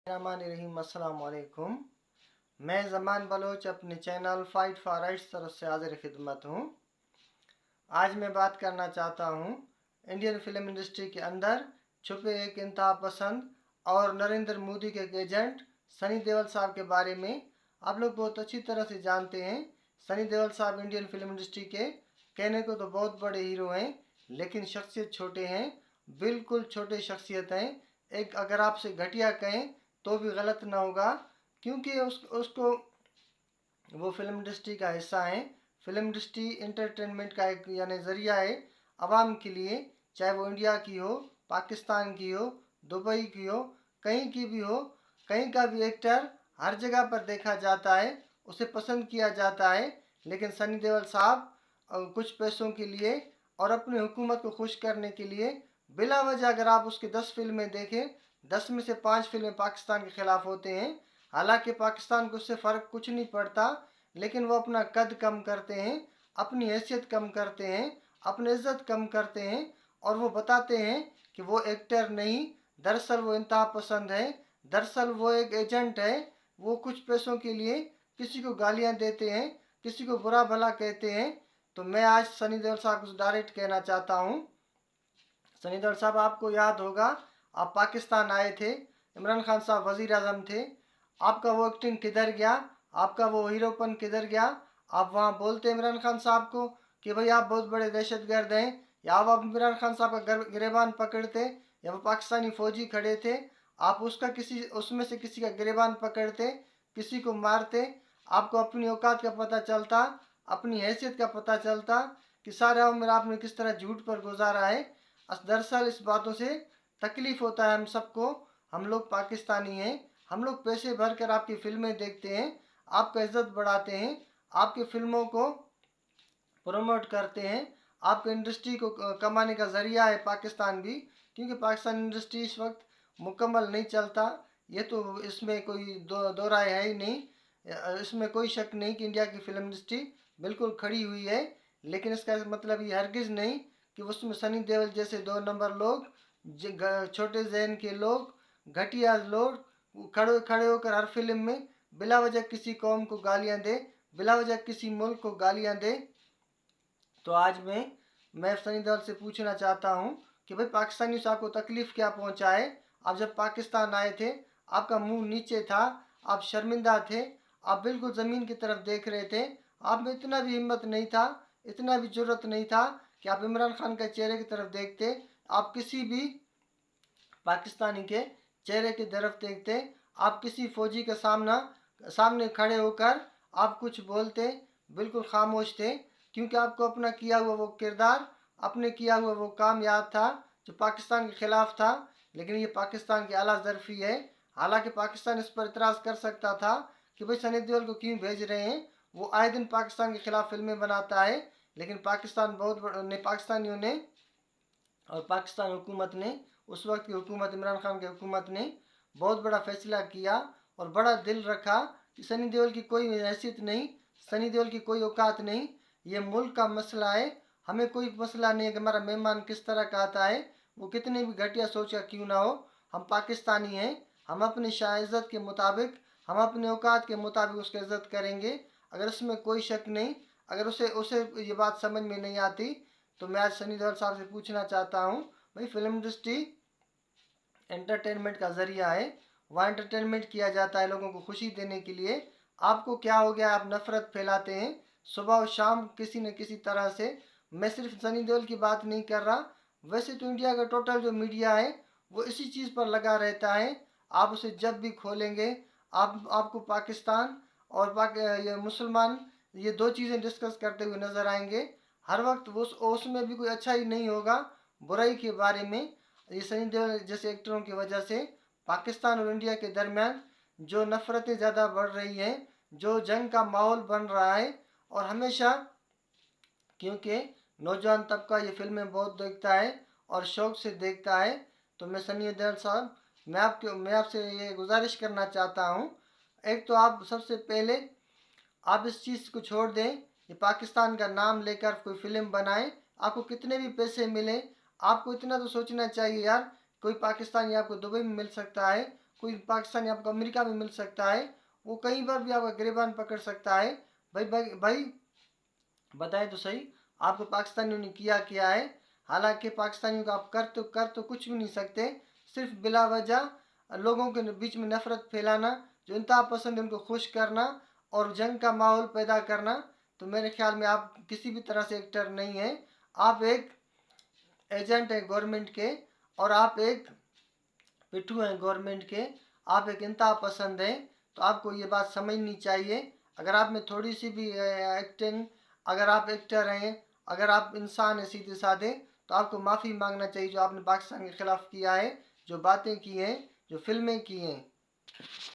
रहीम अस्सलाम वालेकुम। मैं ज़मान बलोच अपने चैनल फाइट फॉर राइट्स तरफ से हाजिर खिदमत हूँ। आज मैं बात करना चाहता हूँ इंडियन फिल्म इंडस्ट्री के अंदर छुपे एक इंतहा पसंद और नरेंद्र मोदी के एक एजेंट सनी देओल साहब के बारे में। आप लोग बहुत अच्छी तरह से जानते हैं सनी देओल साहब इंडियन फिल्म इंडस्ट्री के कहने को तो बहुत बड़े हीरो हैं, लेकिन शख्सियत छोटे हैं, बिल्कुल छोटे शख्सियत हैं। एक अगर आपसे घटिया कहें तो भी गलत ना होगा, क्योंकि उसको वो फिल्म इंडस्ट्री का हिस्सा है। फिल्म इंडस्ट्री इंटरटेनमेंट का एक यानी ज़रिया है आवाम के लिए, चाहे वो इंडिया की हो, पाकिस्तान की हो, दुबई की हो, कहीं की भी हो। कहीं का भी एक्टर हर जगह पर देखा जाता है, उसे पसंद किया जाता है। लेकिन सनी देओल साहब कुछ पैसों के लिए और अपनी हुकूमत को खुश करने के लिए बिला वजह अगर आप उसकी 10 फिल्में देखें, 10 में से 5 फिल्में पाकिस्तान के खिलाफ होते हैं। हालांकि पाकिस्तान को उससे फ़र्क कुछ नहीं पड़ता, लेकिन वो अपना कद कम करते हैं, अपनी हैसियत कम करते हैं, अपनी इज्जत कम करते हैं, और वो बताते हैं कि वो एक्टर नहीं, दरअसल वो इंतहा पसंद है, दरअसल वो एक एजेंट है। वो कुछ पैसों के लिए किसी को गालियां देते हैं, किसी को बुरा भला कहते हैं। तो मैं आज सनी देओल साहब को डायरेक्ट कहना चाहता हूँ, सनी देओल साहब आपको याद होगा आप पाकिस्तान आए थे, इमरान खान साहब वजीर आजम थे, आपका वो एक्टिंग किधर गया, आपका वो हीरोपन किधर गया? आप वहाँ बोलते इमरान खान साहब को कि भाई आप बहुत बड़े दहशतगर्द हैं, या आप इमरान खान साहब का गिरेबान पकड़ते, या वो पाकिस्तानी फौजी खड़े थे, आप उसका किसी उसमें से किसी का गिरेबान पकड़ते, किसी को मारते, आपको अपनी औकात का पता चलता, अपनी हैसियत का पता चलता कि सारा उम्र आपने किस तरह झूठ पर गुजारा है। दरअसल इस बातों से तकलीफ होता है हम सबको। हम लोग पाकिस्तानी हैं, हम लोग पैसे भर कर आपकी फिल्में देखते हैं, आपका इज्जत बढ़ाते हैं, आपकी फिल्मों को प्रमोट करते हैं, आपके इंडस्ट्री को कमाने का ज़रिया है पाकिस्तान भी, क्योंकि पाकिस्तान इंडस्ट्री इस वक्त मुकम्मल नहीं चलता। ये तो इसमें कोई दो राय है ही नहीं, इसमें कोई शक नहीं कि इंडिया की फिल्म इंडस्ट्री बिल्कुल खड़ी हुई है। लेकिन इसका मतलब ये हरगिज़ नहीं कि उसमें सनी देओल जैसे 2 नंबर लोग, छोटे जहन के लोग, घटिया लोग खड़े खड़े होकर हर फिल्म में बिला वजह किसी कौम को गालियां दे, बिला वजह किसी मुल्क को गालियां दे। तो आज मैं सनी देओल से पूछना चाहता हूँ कि भाई पाकिस्तानियों से आपको तकलीफ़ क्या पहुँचाए? आप जब पाकिस्तान आए थे आपका मुंह नीचे था, आप शर्मिंदा थे, आप बिल्कुल ज़मीन की तरफ देख रहे थे। आप में इतना भी हिम्मत नहीं था, इतना भी जुर्रत नहीं था कि आप इमरान खान के चेहरे की तरफ देखते, आप किसी भी पाकिस्तानी के चेहरे की तरफ देखते, आप किसी फौजी के सामने खड़े होकर आप कुछ बोलते, बिल्कुल खामोश थे, क्योंकि आपको अपना किया हुआ वो किरदार, अपने किया हुआ वो काम याद था जो पाकिस्तान के खिलाफ था। लेकिन ये पाकिस्तान की आला ज़रफ़ी है। हालांकि पाकिस्तान इस पर इतराज़ कर सकता था कि भाई सनी देओल को क्यों भेज रहे हैं, वो आए दिन पाकिस्तान के खिलाफ फिल्में बनाता है। लेकिन पाकिस्तानियों ने और पाकिस्तान हुकूमत ने, उस वक्त की हुकूमत इमरान खान की हुकूमत ने बहुत बड़ा फैसला किया और बड़ा दिल रखा कि सनी देओल की कोई हैसियत नहीं, सनी देओल की कोई औकात नहीं, ये मुल्क का मसला है, हमें कोई मसला नहीं है कि हमारा मेहमान किस तरह का आता है, वो कितने भी घटिया सोच का क्यों ना हो। हम पाकिस्तानी हैं, हम अपनी शाइज़त के मुताबिक, हम अपने औकात के मुताबिक उसकी इज़्ज़त करेंगे। अगर इसमें कोई शक नहीं, अगर उसे उसे ये बात समझ में नहीं आती, तो मैं आज सनी देओल साहब से पूछना चाहता हूँ, भाई फिल्म इंडस्ट्री एंटरटेनमेंट का ज़रिया है, वहाँ एंटरटेनमेंट किया जाता है लोगों को खुशी देने के लिए। आपको क्या हो गया, आप नफ़रत फैलाते हैं सुबह और शाम किसी न किसी तरह से। मैं सिर्फ सनी देओल की बात नहीं कर रहा, वैसे तो इंडिया का टोटल जो मीडिया है वो इसी चीज़ पर लगा रहता है। आप उसे जब भी खोलेंगे, आपको पाकिस्तान और ये मुसलमान, ये दो चीज़ें डिस्कस करते हुए नज़र आएंगे। हर वक्त वो उसमें भी कोई अच्छा ही नहीं होगा, बुराई के बारे में। ये सनी देओल जैसे एक्टरों की वजह से पाकिस्तान और इंडिया के दरमियान जो नफ़रतें ज़्यादा बढ़ रही हैं, जो जंग का माहौल बन रहा है। और हमेशा, क्योंकि नौजवान तबका ये फिल्में बहुत देखता है और शौक़ से देखता है, तो मैं सनी देओल साहब, मैं आपसे ये गुजारिश करना चाहता हूँ, एक तो आप सबसे पहले आप इस चीज़ को छोड़ दें, ये पाकिस्तान का नाम लेकर कोई फिल्म बनाएं, आपको कितने भी पैसे मिले, आपको इतना तो सोचना चाहिए यार, कोई पाकिस्तानी आपको दुबई में मिल सकता है, कोई पाकिस्तानी आपको अमेरिका में मिल सकता है, वो कहीं पर भी आपका गिरबान पकड़ सकता है। भाई बताएं तो सही, आपको पाकिस्तानियों ने किया है। हालांकि पाकिस्तानियों को आप कर तो कुछ भी नहीं सकते, सिर्फ बिला वजह लोगों के बीच में नफरत फैलाना, जो इंतहा पसंद है उनको खुश करना और जंग का माहौल पैदा करना। तो मेरे ख्याल में आप किसी भी तरह से एक्टर नहीं हैं, आप एक एजेंट हैं गवर्नमेंट के, और आप एक पिट्ठू हैं गवर्नमेंट के, आप एक इंतहा पसंद हैं। तो आपको ये बात समझनी चाहिए। अगर आप में थोड़ी सी भी एक्टिंग, अगर आप एक्टर हैं, अगर आप इंसान हैं सीधे साधे, तो आपको माफ़ी मांगना चाहिए जो आपने पाकिस्तान के खिलाफ किया है, जो बातें की हैं, जो फिल्में की हैं।